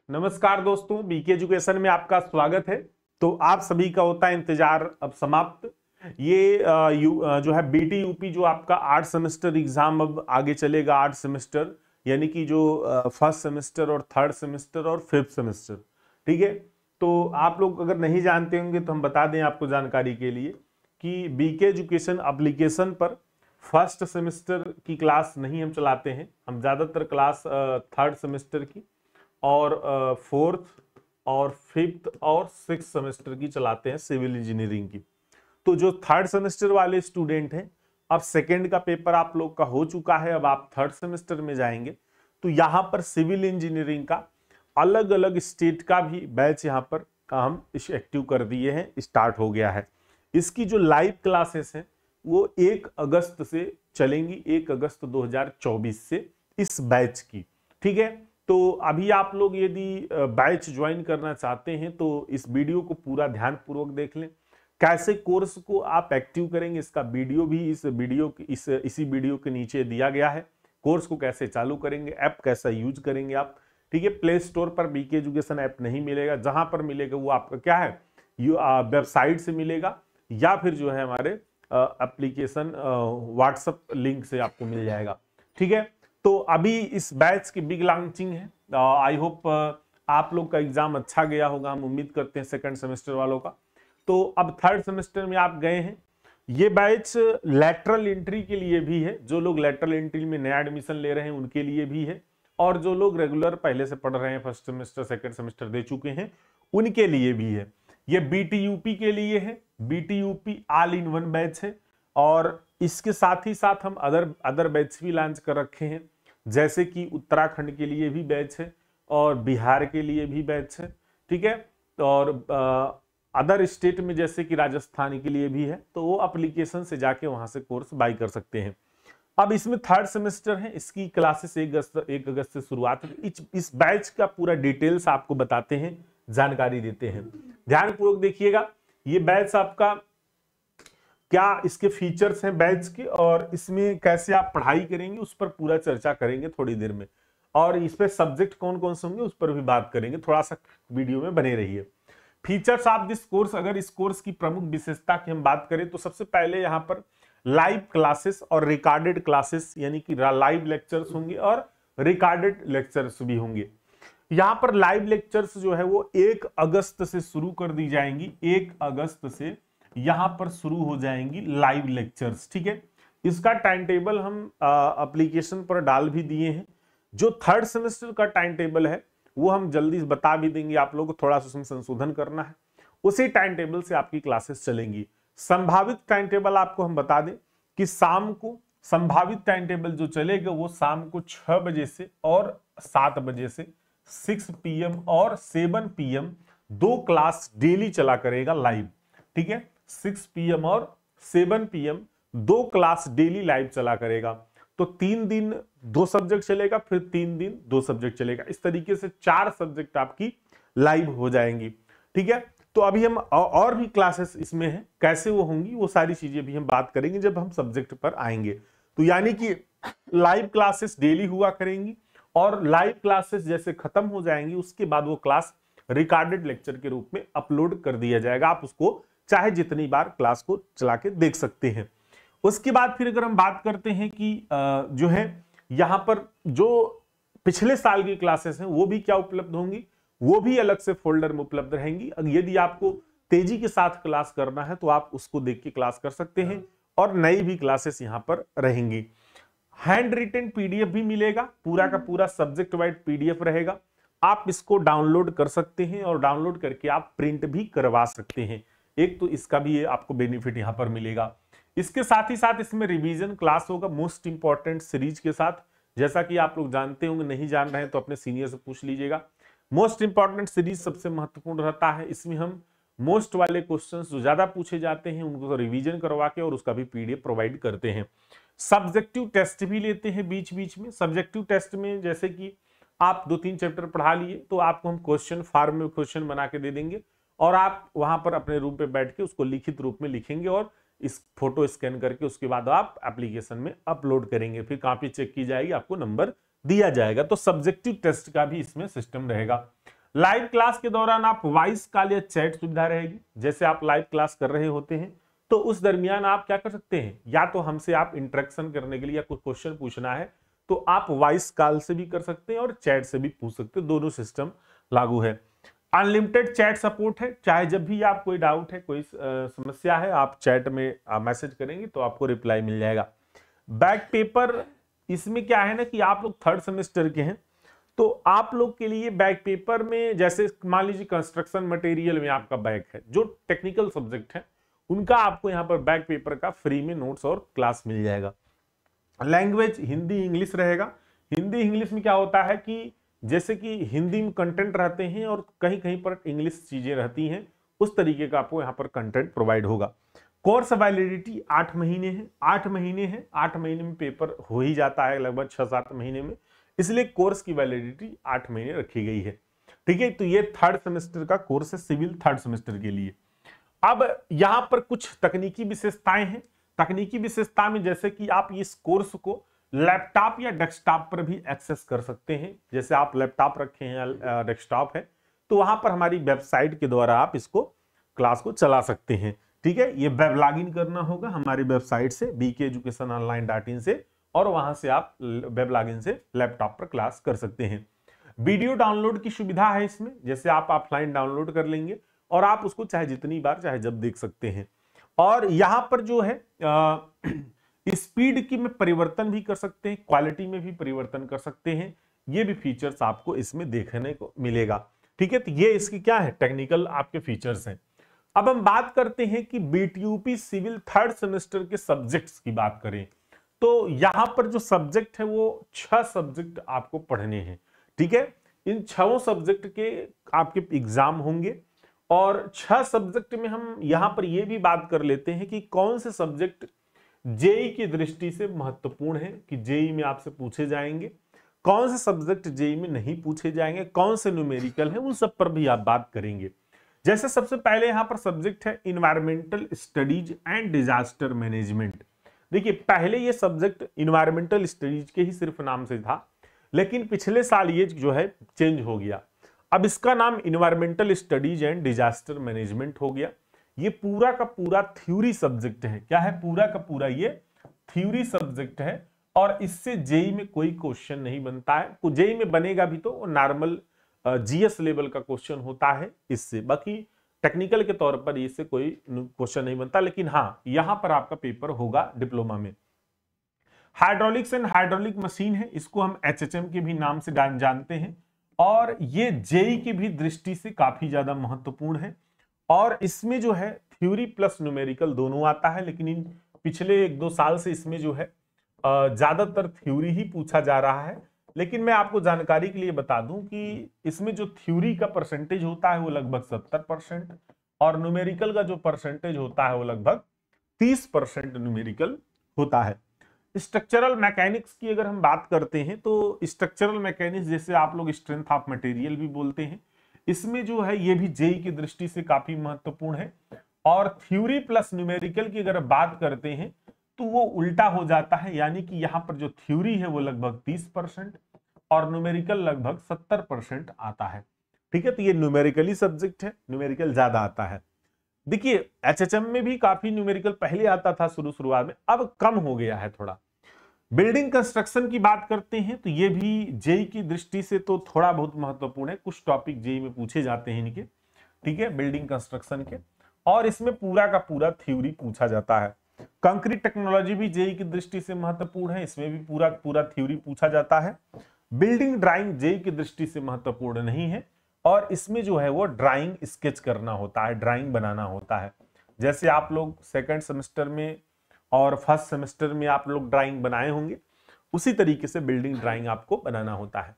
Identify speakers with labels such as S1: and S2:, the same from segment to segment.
S1: नमस्कार दोस्तों, BK education में आपका स्वागत है। तो आप सभी का होता है इंतजार अब समाप्त। ये जो है बीटी यूपी जो आपका 8 सेमेस्टर एग्जाम अब आगे चलेगा। 8 सेमेस्टर यानी कि जो फर्स्ट सेमेस्टर और थर्ड सेमेस्टर और फिफ्थ सेमेस्टर, ठीक है। तो आप लोग अगर नहीं जानते होंगे तो हम बता दें आपको जानकारी के लिए कि बीके एजुकेशन एप्लीकेशन पर फर्स्ट सेमेस्टर की क्लास नहीं हम चलाते हैं। हम ज़्यादातर क्लास थर्ड सेमेस्टर की और फोर्थ और फिफ्थ और सिक्स सेमेस्टर की चलाते हैं, सिविल इंजीनियरिंग की। तो जो थर्ड सेमेस्टर वाले स्टूडेंट हैं, अब सेकेंड का पेपर आप लोग का हो चुका है, अब आप थर्ड सेमेस्टर में जाएंगे तो यहाँ पर सिविल इंजीनियरिंग का अलग अलग स्टेट का भी बैच यहाँ पर हम एक्टिव कर दिए हैं, स्टार्ट हो गया है। इसकी जो लाइव क्लासेस हैं वो 1 अगस्त से चलेंगी, 1 अगस्त 2024 से इस बैच की, ठीक है। तो अभी आप लोग यदि बैच ज्वाइन करना चाहते हैं तो इस वीडियो को पूरा ध्यानपूर्वक देख लें। कैसे कोर्स को आप एक्टिव करेंगे इसका वीडियो भी इसी वीडियो के नीचे दिया गया है। कोर्स को कैसे चालू करेंगे, ऐप कैसा यूज करेंगे आप, ठीक है। प्ले स्टोर पर बीके एजुकेशन ऐप नहीं मिलेगा, जहां पर मिलेगा वो आपका क्या है, वेबसाइट से मिलेगा या फिर जो है हमारे एप्लीकेशन व्हाट्सएप लिंक से आपको मिल जाएगा, ठीक है। तो अभी इस बैच की बिग लॉन्चिंग है। आई होप आप लोग का एग्जाम अच्छा गया होगा, हम उम्मीद करते हैं सेकंड सेमेस्टर वालों का। तो अब थर्ड सेमेस्टर में आप गए हैं, ये बैच लैटरल एंट्री के लिए भी है। जो लोग लैटरल एंट्री में नया एडमिशन ले रहे हैं उनके लिए भी है, और जो लोग रेगुलर पहले से पढ़ रहे हैं, फर्स्ट सेमेस्टर सेकंड सेमेस्टर दे चुके हैं, उनके लिए भी है। ये बीटी यूपी के लिए है, BT UP all in one batch है। और इसके साथ ही साथ हम अदर बैच भी लॉन्च कर रखे हैं, जैसे कि उत्तराखंड के लिए भी बैच है और बिहार के लिए भी बैच है, ठीक है। और अदर स्टेट में जैसे कि राजस्थान के लिए भी है, तो वो एप्लीकेशन से जाके वहां से कोर्स बाय कर सकते हैं। अब इसमें थर्ड सेमेस्टर है, इसकी क्लासेस 1 अगस्त से शुरुआत है। इस बैच का पूरा डिटेल्स आपको बताते हैं, जानकारी देते हैं, ध्यानपूर्वक देखिएगा। ये बैच आपका क्या इसके फीचर्स हैं बैच के, और इसमें कैसे आप पढ़ाई करेंगे उस पर पूरा चर्चा करेंगे थोड़ी देर में। और इस पे सब्जेक्ट कौन कौन से होंगे उस पर भी बात करेंगे, थोड़ा सा वीडियो में बने रहिए। फीचर्स ऑफ दिस कोर्स, अगर इस कोर्स की प्रमुख विशेषता की हम बात करें तो सबसे पहले यहाँ पर लाइव क्लासेस और रिकॉर्डेड क्लासेस यानी कि लाइव लेक्चर्स होंगे और रिकॉर्डेड लेक्चर्स भी होंगे। यहाँ पर लाइव लेक्चर्स जो है वो 1 अगस्त से शुरू कर दी जाएंगी, 1 अगस्त से यहां पर शुरू हो जाएंगी लाइव लेक्चर्स, ठीक है। इसका टाइम टेबल हम एप्लीकेशन पर डाल भी दिए हैं। जो थर्ड सेमेस्टर का टाइम टेबल है वो हम जल्दी बता भी देंगे, आप लोगों को थोड़ा सा उसमें संशोधन करना है, उसी टाइम टेबल से आपकी क्लासेस चलेंगी। संभावित टाइम टेबल आपको हम बता दें कि शाम को संभावित टाइम टेबल जो चलेगा वो शाम को 6 बजे से और 7 बजे से 6 PM और 7 PM 2 क्लास डेली चला करेगा लाइव, ठीक है। 6 PM और 7 PM 2 क्लास डेली लाइव चला करेगा। तो 3 दिन 2 सब्जेक्ट चलेगा, फिर 3 दिन 2 सब्जेक्ट चलेगा। इस तरीके से 4 सब्जेक्ट आपकी लाइव हो जाएंगी, ठीक है। तो अभी हम और भी क्लासेस इसमें हैं, कैसे वो होंगी वो सारी चीजें भी हम बात करेंगे जब हम सब्जेक्ट पर आएंगे। तो यानी कि लाइव क्लासेस डेली हुआ करेंगी, और लाइव क्लासेस जैसे खत्म हो जाएंगी उसके बाद वो क्लास रिकॉर्डेड लेक्चर के रूप में अपलोड कर दिया जाएगा। आप उसको चाहे जितनी बार क्लास को चला के देख सकते हैं। उसके बाद फिर अगर हम बात करते हैं कि जो है यहां पर जो पिछले साल की क्लासेस हैं वो भी क्या उपलब्ध होंगी, वो भी अलग से फोल्डर में उपलब्ध रहेंगी। यदि आपको तेजी के साथ क्लास करना है तो आप उसको देख के क्लास कर सकते हैं, और नई भी क्लासेस यहां पर रहेंगी। हैंड रिटन पीडीएफ भी मिलेगा, पूरा का पूरा सब्जेक्ट वाइज पीडीएफ रहेगा। आप इसको डाउनलोड कर सकते हैं और डाउनलोड करके आप प्रिंट भी करवा सकते हैं। एक तो इसका भी आपको बेनिफिट यहां पर मिलेगा। इसके साथ ही साथ इसमें रिवीजन क्लास होगा मोस्ट इंपॉर्टेंट सीरीज के साथ। जैसा कि आप लोग जानते होंगे, नहीं जान रहे हैं तो अपने सीनियर से पूछ लीजिएगा। मोस्ट इंपॉर्टेंट सीरीज सबसे महत्वपूर्ण रहता है, इसमें हम मोस्ट वाले क्वेश्चंस जो ज्यादा पूछे जाते हैं उनको रिवीजन करवा के और उसका भी पीडीएफ प्रोवाइड करते हैं। सब्जेक्टिव टेस्ट भी लेते हैं बीच बीच में। सब्जेक्टिव टेस्ट में जैसे कि आप 2-3 चैप्टर पढ़ा लिए तो आपको हम क्वेश्चन फॉर्म में क्वेश्चन बना के दे देंगे, और आप वहां पर अपने रूम पे बैठ के उसको लिखित रूप में लिखेंगे और इस फोटो स्कैन करके उसके बाद आप एप्लीकेशन में अपलोड करेंगे। फिर कॉपी चेक की जाएगी, आपको नंबर दिया जाएगा। तो सब्जेक्टिव टेस्ट का भी इसमें सिस्टम रहेगा। लाइव क्लास के दौरान आप वॉइस कॉल या चैट सुविधा रहेगी। जैसे आप लाइव क्लास कर रहे होते हैं तो उस दरमियान आप क्या कर सकते हैं, या तो हमसे आप इंटरेक्शन करने के लिए या कुछ क्वेश्चन पूछना है तो आप वॉइस कॉल से भी कर सकते हैं और चैट से भी पूछ सकते हैं, दोनों सिस्टम लागू है। अनलिमिटेड चैट सपोर्ट है, चाहे जब भी आप कोई डाउट है, कोई समस्या है, आप चैट में मैसेज करेंगे तो आपको रिप्लाई मिल जाएगा। बैक पेपर, इसमें क्या है ना कि आप लोग थर्ड सेमेस्टर के हैं तो आप लोग के लिए बैक पेपर में, जैसे मान लीजिए कंस्ट्रक्शन मटेरियल में आपका बैक है, जो टेक्निकल सब्जेक्ट है उनका आपको यहाँ पर बैक पेपर का फ्री में नोट्स और क्लास मिल जाएगा। लैंग्वेज हिंदी इंग्लिश रहेगा। हिंदी इंग्लिश में क्या होता है कि जैसे कि हिंदी में कंटेंट रहते हैं और कहीं कहीं पर इंग्लिश चीजें रहती हैं, उस तरीके का आपको यहाँ पर कंटेंट प्रोवाइड होगा। कोर्स वैलिडिटी 8 महीने है। 8 महीने है, 8 महीने में पेपर हो ही जाता है लगभग 6-7 महीने में, इसलिए कोर्स की वैलिडिटी 8 महीने रखी गई है। ठीक है, तो ये थर्ड सेमेस्टर का कोर्स है सिविल थर्ड सेमेस्टर के लिए। अब यहां पर कुछ तकनीकी विशेषताएं हैं। तकनीकी विशेषता में जैसे कि आप इस कोर्स को लैपटॉप या डेस्कटॉप पर भी एक्सेस कर सकते हैं। जैसे आप लैपटॉप रखे हैं या डेस्कटॉप है तो वहां पर हमारी वेबसाइट के द्वारा आप इसको क्लास को चला सकते हैं। ठीक है, ये वेब लॉगिन करना होगा हमारी वेबसाइट से bkeducationonline.in से, और वहां से आप वेब लॉगिन से लैपटॉप पर क्लास कर सकते हैं। वीडियो डाउनलोड की सुविधा है इसमें, जैसे आप ऑफलाइन डाउनलोड कर लेंगे और आप उसको चाहे जितनी बार चाहे जब देख सकते हैं। और यहां पर जो है स्पीड की में परिवर्तन भी कर सकते हैं, क्वालिटी में भी परिवर्तन कर सकते हैं, ये भी फीचर्स आपको इसमें देखने को मिलेगा। ठीक है, तो ये इसकी क्या है, टेक्निकल आपके फीचर्स हैं। अब हम बात करते हैं कि बीटीयूपी सिविल थर्ड सेमेस्टर के सब्जेक्ट्स की बात करें तो यहां पर जो सब्जेक्ट है वो 6 सब्जेक्ट आपको पढ़ने हैं। ठीक है, इन 6 सब्जेक्ट के आपके एग्जाम होंगे और 6 सब्जेक्ट में हम यहां पर यह भी बात कर लेते हैं कि कौन से सब्जेक्ट जेई की दृष्टि से महत्वपूर्ण है कि जेई में आपसे पूछे जाएंगे, कौन से सब्जेक्ट जेई में नहीं पूछे जाएंगे, कौन से न्यूमेरिकल है, उन सब पर भी आप बात करेंगे। जैसे सबसे पहले यहां पर सब्जेक्ट है environmental studies and disaster management. देखिए, पहले ये सब्जेक्ट इन्वायरमेंटल स्टडीज के ही सिर्फ नाम से था, लेकिन पिछले साल ये जो है चेंज हो गया। अब इसका नाम environmental studies and disaster management हो गया। ये पूरा का पूरा थ्योरी सब्जेक्ट है। क्या है, पूरा का पूरा ये थ्योरी सब्जेक्ट है और इससे जेई में कोई क्वेश्चन नहीं बनता है। जेई में बनेगा भी तो नॉर्मल जीएस लेवल का क्वेश्चन होता है इससे, बाकी टेक्निकल के तौर पर इससे कोई क्वेश्चन नहीं बनता। लेकिन हाँ, यहां पर आपका पेपर होगा डिप्लोमा में। हाइड्रोलिक्स एंड हाइड्रोलिक मशीन है, इसको हम एचएचएम के भी नाम से जानते हैं और ये जेई की भी दृष्टि से काफी ज्यादा महत्वपूर्ण है। और इसमें जो है थ्योरी प्लस न्यूमेरिकल दोनों आता है, लेकिन इन पिछले 1-2 साल से इसमें जो है ज्यादातर थ्योरी ही पूछा जा रहा है। लेकिन मैं आपको जानकारी के लिए बता दूं कि इसमें जो थ्योरी का परसेंटेज होता है वो लगभग 70% और न्यूमेरिकल का जो परसेंटेज होता है वो लगभग 30% न्यूमेरिकल होता है। स्ट्रक्चरल मैकेनिक्स की अगर हम बात करते हैं तो स्ट्रक्चरल मैकेनिक्स, जैसे आप लोग स्ट्रेंथ ऑफ मटेरियल भी बोलते हैं, इसमें जो है ये भी जेई की दृष्टि से काफी महत्वपूर्ण है। और थ्योरी प्लस न्यूमेरिकल की अगर बात करते हैं तो वो उल्टा हो जाता है, यानी कि यहाँ पर जो थ्योरी है वो लगभग 30% और न्यूमेरिकल लगभग 70% आता है। ठीक है, तो ये न्यूमेरिकली सब्जेक्ट है, न्यूमेरिकल ज्यादा आता है। देखिए, एचएचएम में भी काफी न्यूमेरिकल पहले आता था शुरुआत में, अब कम हो गया है थोड़ा। बिल्डिंग कंस्ट्रक्शन की बात करते हैं तो ये भी जेई की दृष्टि से तो थोड़ा बहुत महत्वपूर्ण है, कुछ टॉपिक जेई में पूछे जाते हैं इनके। ठीक है, बिल्डिंग कंस्ट्रक्शन के, और इसमें पूरा का पूरा थ्योरी पूछा जाता है। कंक्रीट टेक्नोलॉजी भी जेई की दृष्टि से महत्वपूर्ण है, इसमें भी पूरा पूरा थ्योरी पूछा जाता है। बिल्डिंग ड्राइंग जेई की दृष्टि से महत्वपूर्ण नहीं है और इसमें जो है वो ड्राइंग स्केच करना होता है, ड्राइंग बनाना होता है। जैसे आप लोग सेकंड सेमेस्टर में और फर्स्ट सेमेस्टर में आप लोग ड्राइंग बनाए होंगे, उसी तरीके से बिल्डिंग ड्राइंग आपको बनाना होता है।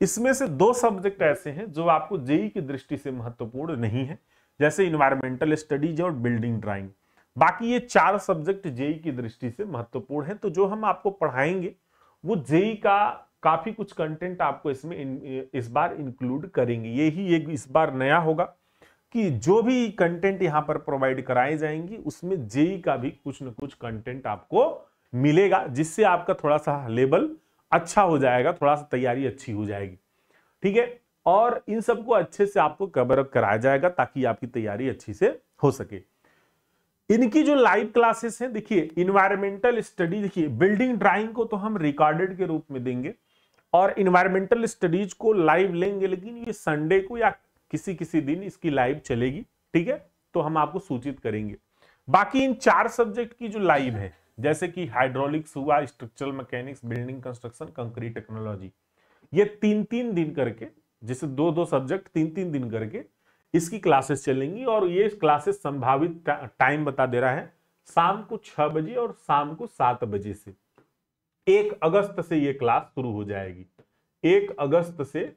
S1: इसमें से 2 सब्जेक्ट ऐसे हैं जो आपको जेई की दृष्टि से महत्वपूर्ण नहीं है, जैसे इन्वायरमेंटल स्टडीज और बिल्डिंग ड्राइंग। बाकी ये 4 सब्जेक्ट जेई की दृष्टि से महत्वपूर्ण है। तो जो हम आपको पढ़ाएंगे वो जेई का काफी कुछ कंटेंट आपको इसमें इस बार इंक्लूड करेंगे। यही एक इस बार नया होगा कि जो भी कंटेंट यहाँ पर प्रोवाइड कराए जाएंगे उसमें जेई का भी कुछ न कुछ कंटेंट आपको मिलेगा, जिससे आपका थोड़ा सा लेवल अच्छा हो जाएगा, थोड़ा सा तैयारी अच्छी हो जाएगी। ठीक है, और इन सबको अच्छे से आपको कवर अप कराया जाएगा ताकि आपकी तैयारी अच्छी से हो सके। इनकी जो लाइव क्लासेस हैं, देखिए इन्वायरमेंटल स्टडी, देखिए बिल्डिंग ड्राइंग को तो हम रिकॉर्डेड के रूप में देंगे और इन्वायरमेंटल स्टडीज को लाइव लेंगे, लेकिन ये संडे को या किसी किसी दिन इसकी लाइव चलेगी, ठीक है, तो हम आपको सूचित करेंगे। बाकी इन 4 सब्जेक्ट की जो लाइव है, जैसे कि हाइड्रोलिक्स हुआ, structural mechanics, building construction, concrete technology, ये 3-3 दिन करके, जैसे 2-2 सब्जेक्ट 3-3 दिन करके इसकी क्लासेस चलेंगी। और ये क्लासेस संभावित टाइम बता दे रहा है शाम को 6 बजे और शाम को 7 बजे से। 1 अगस्त से ये क्लास शुरू हो जाएगी, 1 अगस्त से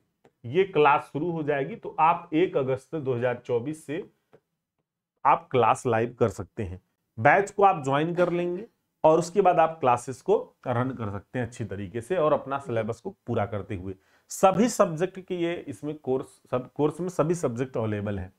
S1: ये क्लास शुरू हो जाएगी। तो आप 1 अगस्त 2024 से आप क्लास लाइव कर सकते हैं, बैच को आप ज्वाइन कर लेंगे और उसके बाद आप क्लासेस को रन कर सकते हैं अच्छी तरीके से और अपना सिलेबस को पूरा करते हुए। सभी सब्जेक्ट की ये इसमें कोर्स में सभी सब्जेक्ट अवेलेबल हैं,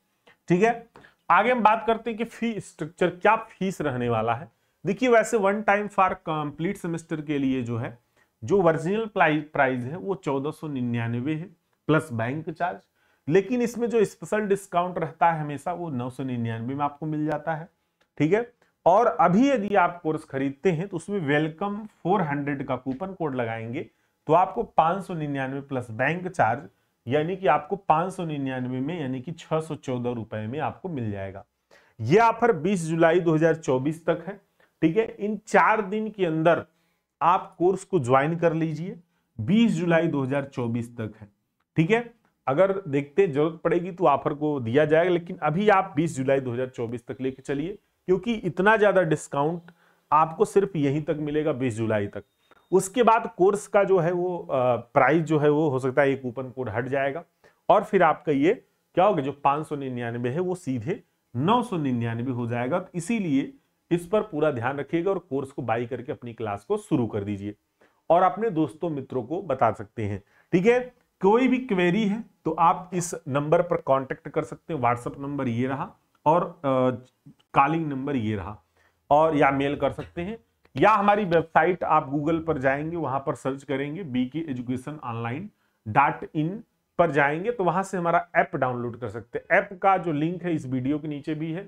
S1: ठीक है। आगे हम बात करते हैं कि फी स्ट्रक्चर, क्या फीस रहने वाला है। देखिए वैसे one time for complete semester के लिए जो है, जो ओरिजिनल प्राइस है वो 1499 है प्लस बैंक चार्ज, लेकिन इसमें जो स्पेशल डिस्काउंट रहता है हमेशा वो 999 में आपको मिल जाता है, ठीक है। और अभी यदि आप कोर्स खरीदते हैं तो उसमें वेलकम 400 का कूपन कोड लगाएंगे तो आपको 599 प्लस बैंक चार्ज, यानी कि आपको 599 में, यानी कि 614 रुपए में आपको मिल जाएगा। यह ऑफर 20 जुलाई 2024 तक है, ठीक है। इन 4 दिन के अंदर आप कोर्स को ज्वाइन कर लीजिए, 20 जुलाई 2024 तक है, ठीक है। अगर देखते जरूरत पड़ेगी तो ऑफर को दिया जाएगा, लेकिन अभी आप 20 जुलाई 2024 तक लेके चलिए, क्योंकि इतना ज्यादा डिस्काउंट आपको सिर्फ यहीं तक मिलेगा 20 जुलाई तक। उसके बाद कोर्स का जो है वो प्राइस जो है वो हो सकता है ये कूपन कोड हट जाएगा और फिर आपका ये क्या होगा, जो 599 है वो सीधे 999 हो जाएगा। तो इसीलिए इस पर पूरा ध्यान रखिएगा और कोर्स को बाई करके अपनी क्लास को शुरू कर दीजिए और अपने दोस्तों मित्रों को बता सकते हैं, ठीक है। कोई भी क्वेरी है तो आप इस नंबर पर कांटेक्ट कर सकते हैं, व्हाट्सएप नंबर ये रहा और कॉलिंग नंबर ये रहा, और या मेल कर सकते हैं, या हमारी वेबसाइट आप गूगल पर जाएंगे, वहां पर सर्च करेंगे BK Education Online.in पर जाएंगे तो वहां से हमारा ऐप डाउनलोड कर सकते हैं। ऐप का जो लिंक है इस वीडियो के नीचे भी है,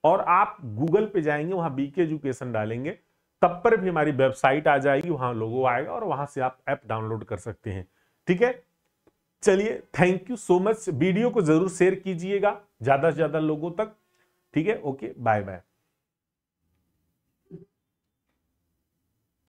S1: और आप गूगल पे जाएंगे वहां BK Education डालेंगे तब पर भी हमारी वेबसाइट आ जाएगी, वहां लोगो आएगा और वहां से आप ऐप डाउनलोड कर सकते हैं, ठीक है। चलिए, thank you so much. Video को जरूर शेयर कीजिएगा ज्यादा से ज्यादा लोगों तक, ठीक है। Okay, bye bye.